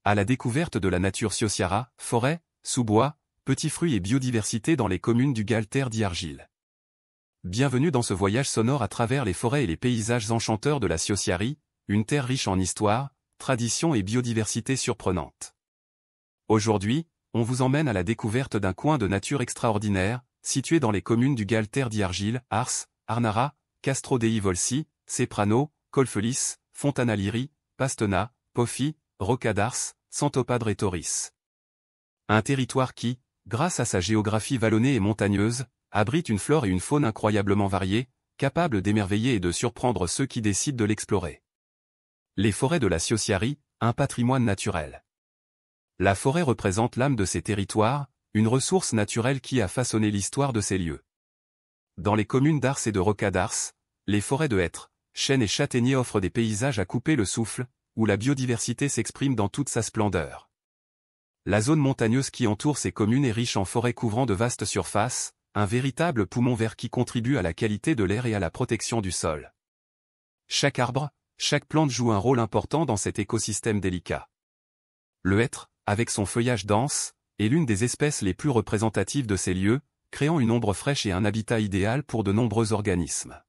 à la découverte de la nature Ciociara, forêt, sous-bois, petits fruits et biodiversité dans les communes du Galter d'Argile. Bienvenue dans ce voyage sonore à travers les forêts et les paysages enchanteurs de la Ciociarie, une terre riche en histoire, tradition et biodiversité surprenante. Aujourd'hui, on vous emmène à la découverte d'un coin de nature extraordinaire, situé dans les communes du Galter d'Argile, Ars, Arnara, Castro dei Volsi, Ceprano, Colfelis, Fontanaliri, Pastena, Pofi, Rocadars, Santo Padre Torris. Un territoire qui, grâce à sa géographie vallonnée et montagneuse, abrite une flore et une faune incroyablement variées, capables d'émerveiller et de surprendre ceux qui décident de l'explorer. Les forêts de la Ciociarie, un patrimoine naturel. La forêt représente l'âme de ces territoires, une ressource naturelle qui a façonné l'histoire de ces lieux. Dans les communes d'Ars et de Rocadars, les forêts de hêtres, chênes et châtaigniers offrent des paysages à couper le souffle, où la biodiversité s'exprime dans toute sa splendeur. La zone montagneuse qui entoure ces communes est riche en forêts couvrant de vastes surfaces, un véritable poumon vert qui contribue à la qualité de l'air et à la protection du sol. Chaque arbre, chaque plante joue un rôle important dans cet écosystème délicat. Le hêtre, avec son feuillage dense, est l'une des espèces les plus représentatives de ces lieux, créant une ombre fraîche et un habitat idéal pour de nombreux organismes.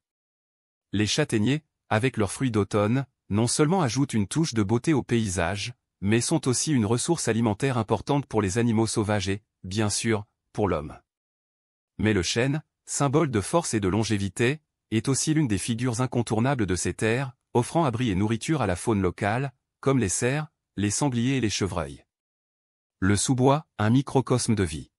Les châtaigniers, avec leurs fruits d'automne, non seulement ajoutent une touche de beauté au paysage, mais sont aussi une ressource alimentaire importante pour les animaux sauvages et, bien sûr, pour l'homme. Mais le chêne, symbole de force et de longévité, est aussi l'une des figures incontournables de ces terres, offrant abri et nourriture à la faune locale, comme les cerfs, les sangliers et les chevreuils. Le sous-bois, un microcosme de vie.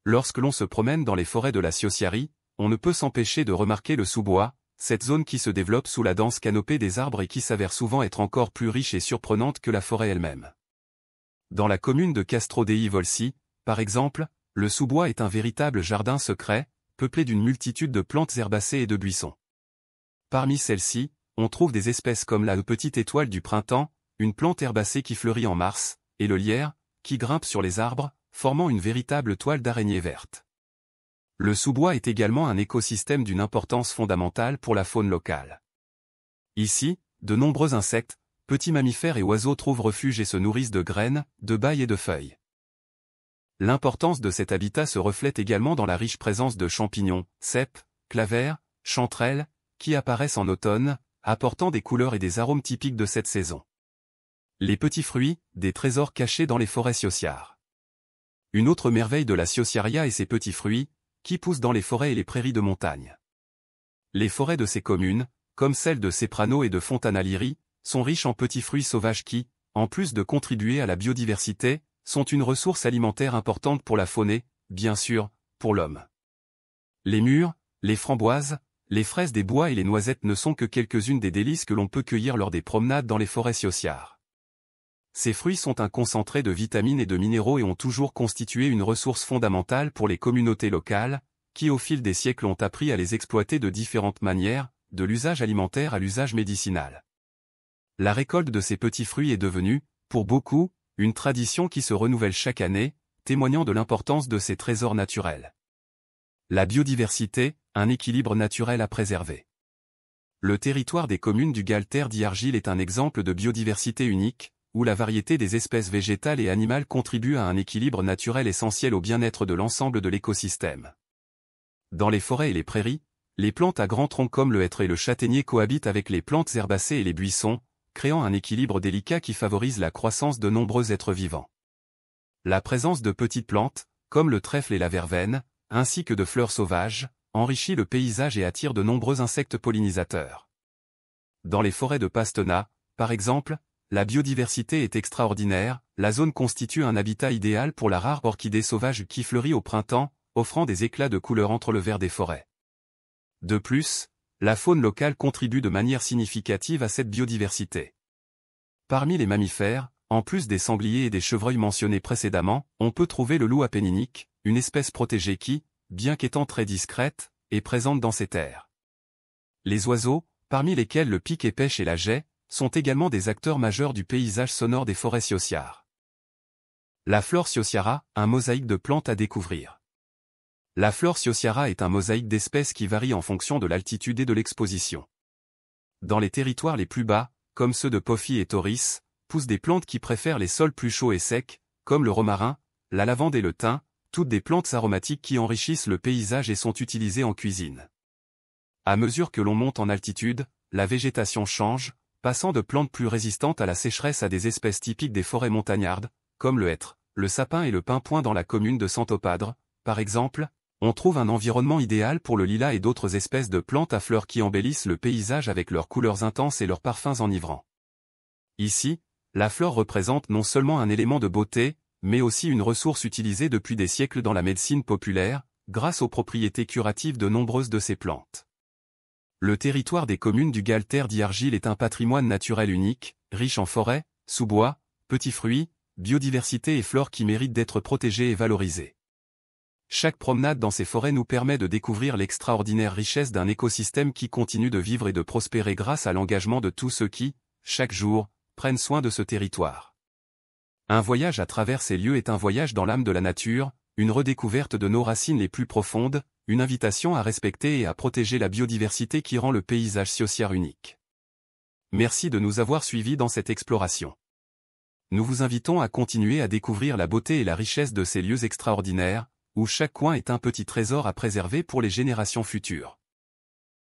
Lorsque l'on se promène dans les forêts de la Ciociarie, on ne peut s'empêcher de remarquer le sous-bois, cette zone qui se développe sous la dense canopée des arbres et qui s'avère souvent être encore plus riche et surprenante que la forêt elle-même. Dans la commune de Castro dei Volsi, par exemple, le sous-bois est un véritable jardin secret, peuplé d'une multitude de plantes herbacées et de buissons. Parmi celles-ci, on trouve des espèces comme la petite étoile du printemps, une plante herbacée qui fleurit en mars, et le lierre, qui grimpe sur les arbres, formant une véritable toile d'araignée verte. Le sous-bois est également un écosystème d'une importance fondamentale pour la faune locale. Ici, de nombreux insectes, petits mammifères et oiseaux trouvent refuge et se nourrissent de graines, de bailles et de feuilles. L'importance de cet habitat se reflète également dans la riche présence de champignons, cèpes, clavères, chanterelles, qui apparaissent en automne, apportant des couleurs et des arômes typiques de cette saison. Les petits fruits, des trésors cachés dans les forêts ciociares. Une autre merveille de la Ciociaria est ses petits fruits, qui poussent dans les forêts et les prairies de montagne. Les forêts de ces communes, comme celles de Ceprano et de Fontanaliri, sont riches en petits fruits sauvages qui, en plus de contribuer à la biodiversité, sont une ressource alimentaire importante pour la faune et, bien sûr, pour l'homme. Les mûres, les framboises, les fraises des bois et les noisettes ne sont que quelques-unes des délices que l'on peut cueillir lors des promenades dans les forêts ciociares. Ces fruits sont un concentré de vitamines et de minéraux et ont toujours constitué une ressource fondamentale pour les communautés locales, qui au fil des siècles ont appris à les exploiter de différentes manières, de l'usage alimentaire à l'usage médicinal. La récolte de ces petits fruits est devenue, pour beaucoup, une tradition qui se renouvelle chaque année, témoignant de l'importance de ces trésors naturels. La biodiversité, un équilibre naturel à préserver. Le territoire des communes du Galter d'Argile est un exemple de biodiversité unique, où la variété des espèces végétales et animales contribue à un équilibre naturel essentiel au bien-être de l'ensemble de l'écosystème. Dans les forêts et les prairies, les plantes à grands troncs comme le hêtre et le châtaignier cohabitent avec les plantes herbacées et les buissons, créant un équilibre délicat qui favorise la croissance de nombreux êtres vivants. La présence de petites plantes, comme le trèfle et la verveine, ainsi que de fleurs sauvages, enrichit le paysage et attire de nombreux insectes pollinisateurs. Dans les forêts de Pastena, par exemple, la biodiversité est extraordinaire, la zone constitue un habitat idéal pour la rare orchidée sauvage qui fleurit au printemps, offrant des éclats de couleurs entre le vert des forêts. De plus, la faune locale contribue de manière significative à cette biodiversité. Parmi les mammifères, en plus des sangliers et des chevreuils mentionnés précédemment, on peut trouver le loup apenninique, une espèce protégée qui, bien qu'étant très discrète, est présente dans ces terres. Les oiseaux, parmi lesquels le pic-et-pêche et la geie, sont également des acteurs majeurs du paysage sonore des forêts ciociares. La flore ciociara, un mosaïque de plantes à découvrir. La flore ciociara est un mosaïque d'espèces qui varie en fonction de l'altitude et de l'exposition. Dans les territoires les plus bas, comme ceux de Pofi et Torris, poussent des plantes qui préfèrent les sols plus chauds et secs, comme le romarin, la lavande et le thym, toutes des plantes aromatiques qui enrichissent le paysage et sont utilisées en cuisine. À mesure que l'on monte en altitude, la végétation change, passant de plantes plus résistantes à la sécheresse à des espèces typiques des forêts montagnardes, comme le hêtre, le sapin et le pin-point dans la commune de Santopadre, par exemple. On trouve un environnement idéal pour le lilas et d'autres espèces de plantes à fleurs qui embellissent le paysage avec leurs couleurs intenses et leurs parfums enivrants. Ici, la fleur représente non seulement un élément de beauté, mais aussi une ressource utilisée depuis des siècles dans la médecine populaire, grâce aux propriétés curatives de nombreuses de ces plantes. Le territoire des communes du Galter d'Yargil est un patrimoine naturel unique, riche en forêts, sous-bois, petits fruits, biodiversité et flore qui méritent d'être protégés et valorisés. Chaque promenade dans ces forêts nous permet de découvrir l'extraordinaire richesse d'un écosystème qui continue de vivre et de prospérer grâce à l'engagement de tous ceux qui, chaque jour, prennent soin de ce territoire. Un voyage à travers ces lieux est un voyage dans l'âme de la nature, une redécouverte de nos racines les plus profondes, une invitation à respecter et à protéger la biodiversité qui rend le paysage siociar unique. Merci de nous avoir suivis dans cette exploration. Nous vous invitons à continuer à découvrir la beauté et la richesse de ces lieux extraordinaires, où chaque coin est un petit trésor à préserver pour les générations futures.